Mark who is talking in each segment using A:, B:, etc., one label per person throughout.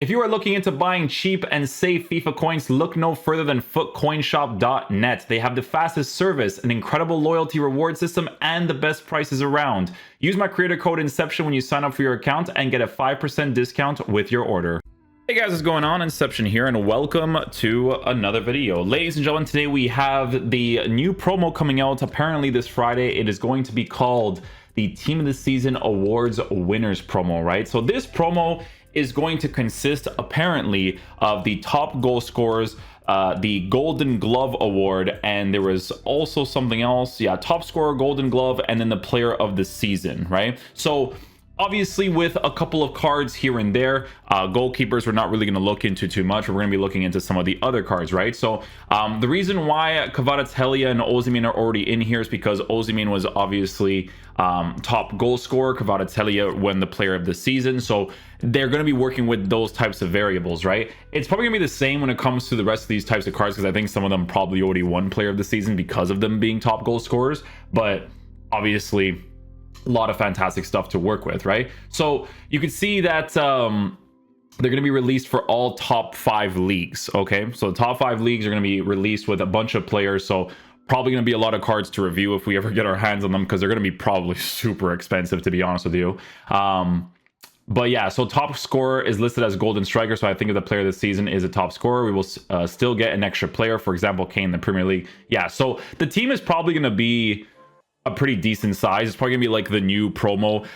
A: If you are looking into buying cheap and safe FIFA coins, look no further than footcoinshop.net. They have the fastest service, an incredible loyalty reward system, and the best prices around. Use my creator code Inception when you sign up for your account and get a 5% discount with your order. Hey guys, what's going on? Inception here, and welcome to another video. Ladies and gentlemen, today we have the new promo coming out apparently this Friday. It is going to be called the Team of the Season Awards Winners promo, right? So this promo is going to consist apparently of the top goal scorers, the Golden Glove Award, and there was also something else. Yeah, top scorer, Golden Glove, and then the Player of the Season, right? So obviously with a couple of cards here and there, goalkeepers we're not really going to look into too much. We're going to be looking into some of the other cards, right? So the reason why Kvaratskhelia and Osimhen are already in here is because Osimhen was obviously top goal scorer, Kvaratskhelia won the Player of the Season, so they're going to be working with those types of variables, right? It's probably going to be the same when it comes to the rest of these types of cards, because I think some of them probably already won Player of the Season because of them being top goal scorers, but obviously a lot of fantastic stuff to work with, right? So you can see that they're going to be released for all top 5 leagues. Okay, so the top 5 leagues are going to be released with a bunch of players, so probably going to be a lot of cards to review if we ever get our hands on them, because they're going to be probably super expensive, to be honest with you. But yeah, so top scorer is listed as Golden Striker, so I think if the Player of the Season is a top scorer, we will still get an extra player, for example Kane in the Premier League. Yeah, so the team is probably going to be a pretty decent size. It's probably gonna be like the new promo.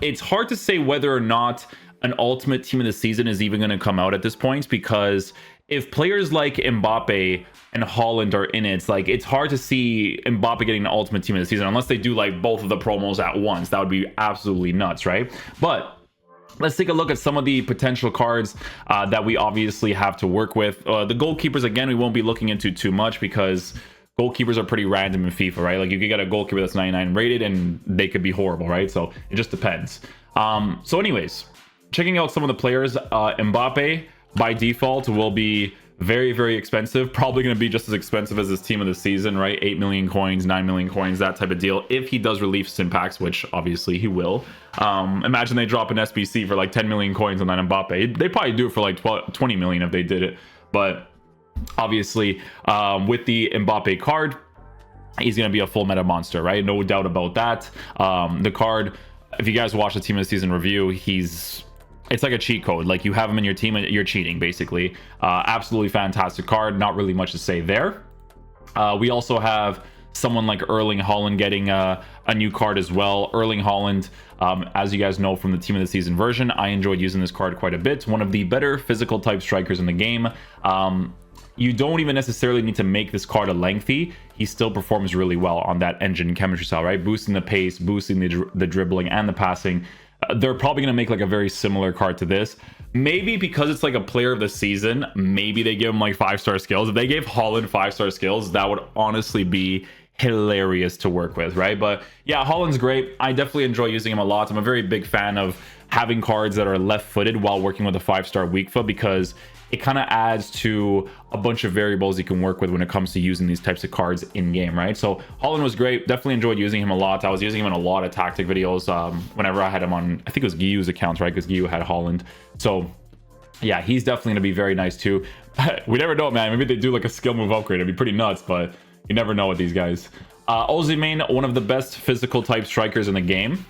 A: It's hard to say whether or not an ultimate Team of the Season is even going to come out at this point, because if players like Mbappe and Haaland are in it, it's hard to see Mbappe getting an ultimate Team of the Season unless they do like both of the promos at once. That would be absolutely nuts, right? But let's take a look at some of the potential cards that we obviously have to work with. The goalkeepers, again, we won't be looking into too much because goalkeepers are pretty random in FIFA, right? Like you could get a goalkeeper that's 99 rated and they could be horrible, right? So it just depends. So anyways, checking out some of the players, Mbappe by default will be very, very expensive. Probably going to be just as expensive as his Team of the Season, right? 8 million coins, 9 million coins, that type of deal. If he does release Simpacks, which obviously he will. Imagine they drop an SBC for like 10 million coins on that Mbappe. They probably do it for like 20 million if they did it. But obviously, with the Mbappe card, he's going to be a full meta monster, right? No doubt about that. The card, if you guys watch the Team of the Season review, it's like a cheat code. Like you have him in your team, you're cheating basically. Absolutely fantastic card. Not really much to say there. We also have someone like Erling Haaland getting a new card as well. Erling Haaland, as you guys know from the Team of the Season version, I enjoyed using this card quite a bit. One of the better physical type strikers in the game. You don't even necessarily need to make this card a lengthy. He still performs really well on that engine chemistry style, right? Boosting the pace, boosting the dribbling and the passing. They're probably going to make like a very similar card to this. Maybe because it's like a Player of the Season, maybe they give him like 5-star skills. If they gave Haaland 5-star skills, that would honestly be hilarious to work with, right? But yeah, Haaland's great. I definitely enjoy using him a lot. I'm a very big fan of having cards that are left-footed while working with a 5-star weak foot, because it kind of adds to a bunch of variables you can work with when it comes to using these types of cards in game, right? So Haaland was great. Definitely enjoyed using him a lot. I was using him in a lot of tactic videos whenever I had him on, I think it was Guillau's account, right? Because Guillaume had Haaland. So yeah, he's definitely going to be very nice too. We never know, man. Maybe they do like a skill move upgrade. It'd be pretty nuts, but you never know with these guys. Osimhen, one of the best physical type strikers in the game.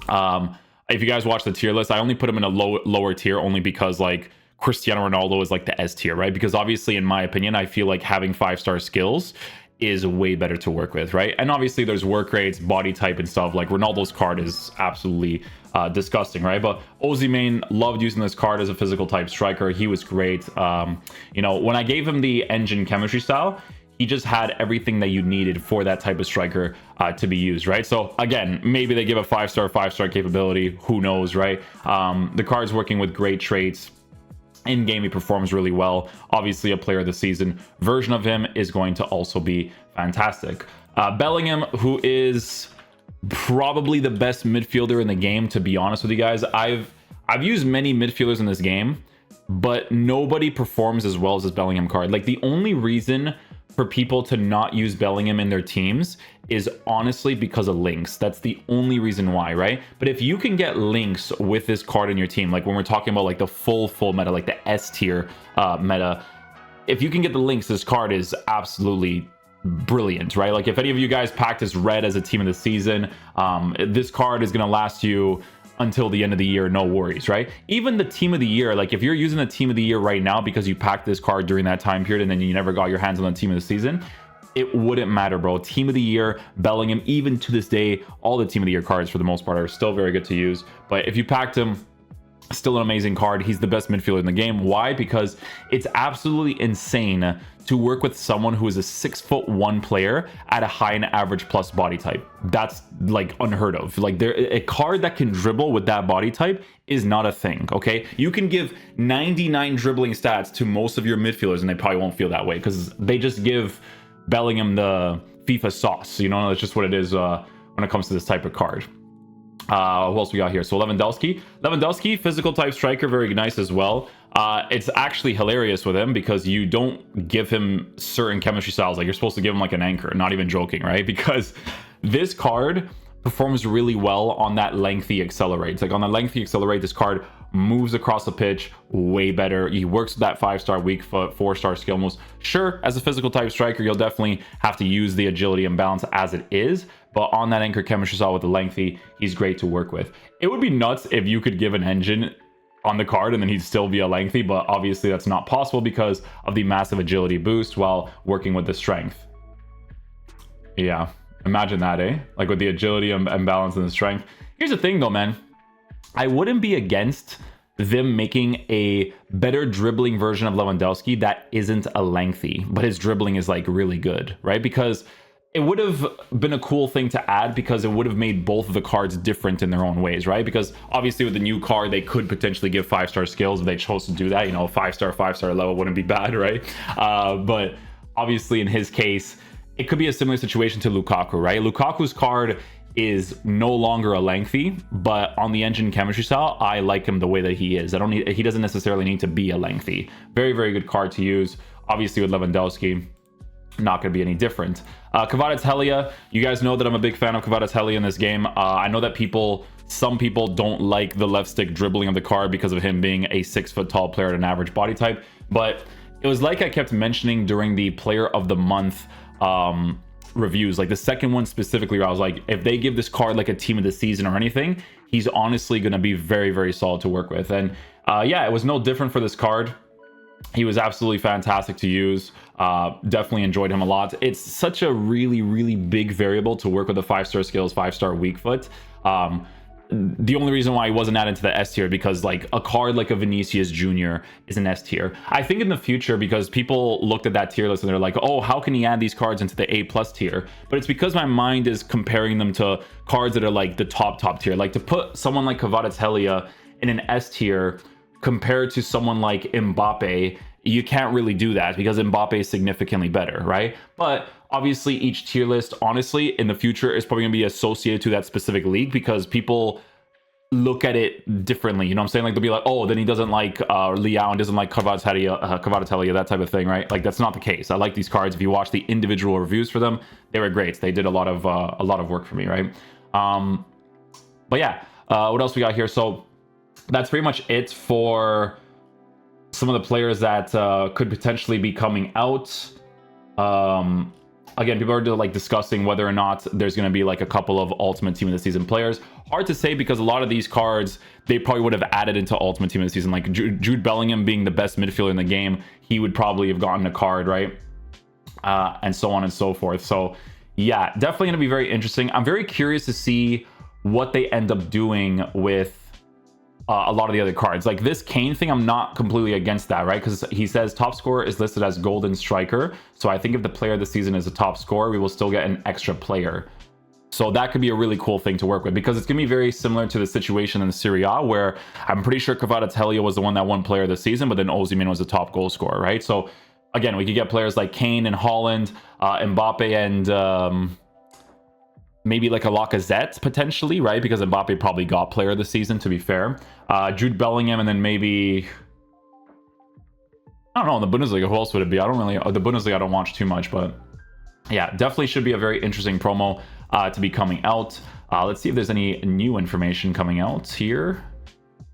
A: If you guys watch the tier list, I only put him in a lower tier only because like Cristiano Ronaldo is like the S tier, right? Because obviously, in my opinion, I feel like having 5-star skills is way better to work with, right? And obviously there's work rates, body type and stuff. Like Ronaldo's card is absolutely disgusting, right? But Osimhen, loved using this card as a physical type striker. He was great. You know, when I gave him the engine chemistry style, he just had everything that you needed for that type of striker to be used, right? So again, maybe they give a 5-star capability. Who knows, right? The card's working with great traits. In game, he performs really well. Obviously, a Player of the Season version of him is going to also be fantastic. Bellingham, who is probably the best midfielder in the game, to be honest with you guys. I've used many midfielders in this game, but nobody performs as well as this Bellingham card. Like the only reason for people to not use Bellingham in their teams is honestly because of links. That's the only reason why, right? But if you can get links with this card in your team, like when we're talking about like the full meta, like the S tier meta, if you can get the links, this card is absolutely brilliant, right? Like if any of you guys packed as red as a team of the season, this card is going to last you until the end of the year, no worries, right? Even the team of the year, like if you're using the team of the year right now because you packed this card during that time period and then you never got your hands on the team of the season, it wouldn't matter, bro. Team of the year, Bellingham, even to this day, all the team of the year cards for the most part are still very good to use. But if you packed him, still an amazing card. He's the best midfielder in the game. Why? Because it's absolutely insane to work with someone who is a 6'1" player at a high and average plus body type. That's like unheard of. Like a card that can dribble with that body type is not a thing. Okay, you can give 99 dribbling stats to most of your midfielders and they probably won't feel that way because they just give Bellingham the FIFA sauce. You know, that's just what it is when it comes to this type of card. Who else we got here? So Lewandowski, physical type striker, very nice as well. It's actually hilarious with him because you don't give him certain chemistry styles. Like you're supposed to give him like an anchor, not even joking, right? Because this card performs really well on that lengthy accelerate. Like on the lengthy accelerate, this card moves across the pitch way better. He works with that 5-star weak foot, 4-star skill moves. Sure, as a physical type striker, you'll definitely have to use the agility and balance as it is, but on that anchor chemistry style with the lengthy, he's great to work with. It would be nuts if you could give an engine on the card and then he'd still be a lengthy, but obviously that's not possible because of the massive agility boost while working with the strength. Yeah, imagine that, eh? Like with the agility and balance and the strength. Here's the thing though, man. I wouldn't be against them making a better dribbling version of Lewandowski that isn't a lengthy, but his dribbling is like really good, right? Because it would have been a cool thing to add because it would have made both of the cards different in their own ways, right? Because obviously with the new card, they could potentially give 5-star skills if they chose to do that. You know, 5-star level wouldn't be bad, right? But obviously in his case, it could be a similar situation to Lukaku, right? Lukaku's card is no longer a lengthy, but on the engine chemistry style, I like him the way that he is. He doesn't necessarily need to be a lengthy. Very, very good card to use. Obviously with Lewandowski, not going to be any different. Kvaratskhelia, you guys know that I'm a big fan of Kvaratskhelia in this game. I know that some people don't like the left stick dribbling of the card because of him being a 6-foot tall player at an average body type, but it was like I kept mentioning during the player of the month reviews, like the second one specifically, where I was like, if they give this card like a team of the season or anything, he's honestly going to be very, very solid to work with. And yeah, it was no different for this card. He was absolutely fantastic to use. Definitely enjoyed him a lot. It's such a really, really big variable to work with the 5-star skills, 5-star weak foot. The only reason why he wasn't added to the S tier because like a card like a Vinicius Jr. is an S tier. I think in the future, because people looked at that tier list and they're like, oh, how can he add these cards into the A+ tier? But it's because my mind is comparing them to cards that are like the top tier. Like to put someone like Kvaratskhelia in an S tier compared to someone like Mbappe, you can't really do that because Mbappe is significantly better, right? But obviously each tier list, honestly, in the future is probably going to be associated to that specific league because people look at it differently. You know what I'm saying? Like they'll be like, oh, then he doesn't like Leao and doesn't like Kvaratskhelia, that type of thing, right? Like that's not the case. I like these cards. If you watch the individual reviews for them, they were great. They did a lot of work for me, right? But yeah, what else we got here? So that's pretty much it for some of the players that could potentially be coming out. Again, people are like discussing whether or not there's going to be like a couple of Ultimate Team of the Season players. Hard to say because a lot of these cards, they probably would have added into Ultimate Team of the Season. Like Jude Bellingham being the best midfielder in the game, he would probably have gotten a card, right? And so on and so forth. So yeah, definitely going to be very interesting. I'm very curious to see what they end up doing with a lot of the other cards. Like this Kane thing, I'm not completely against that, right? Because he says top scorer is listed as golden striker. So I think if the player of the season is a top scorer, we will still get an extra player. So that could be a really cool thing to work with because it's going to be very similar to the situation in the Serie A where I'm pretty sure Kvaratskhelia was the one that won player of the season, but then Osimhen was the top goal scorer, right? So again, we could get players like Kane and Haaland, Mbappe and maybe like a Lacazette potentially, right? Because Mbappe probably got player of the season, to be fair. Jude Bellingham, and then maybe I don't know, in the Bundesliga, who else would it be? I don't really, the Bundesliga I don't watch too much, but yeah, definitely should be a very interesting promo to be coming out. Let's see if there's any new information coming out here.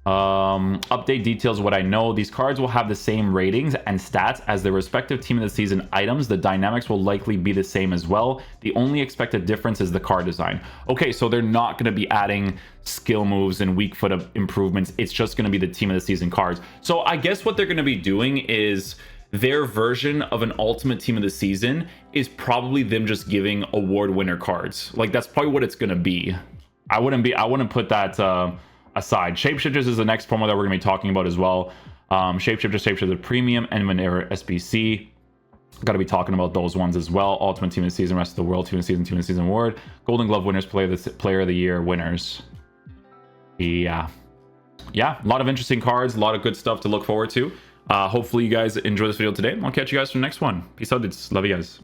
A: Update details what I know. These cards will have the same ratings and stats as their respective team of the season items. The dynamics will likely be the same as well. The only expected difference is the card design. Okay, so they're not going to be adding skill moves and weak foot improvements. It's just going to be the team of the season cards. So I guess what they're going to be doing is their version of an ultimate team of the season is probably them just giving award winner cards. Like, that's probably what it's going to be. I wouldn't put that aside. Shapeshifters is the next promo that we're going to be talking about as well. Shapeshifter Premium, and Manera SBC. Got to be talking about those ones as well. Ultimate Team of the Season, Rest of the World Team of the Season Award, Golden Glove winners, Player of the Year winners. Yeah, a lot of interesting cards, a lot of good stuff to look forward to. Hopefully you guys enjoy this video today. I'll catch you guys for the next one. Peace out, dudes. Love you guys.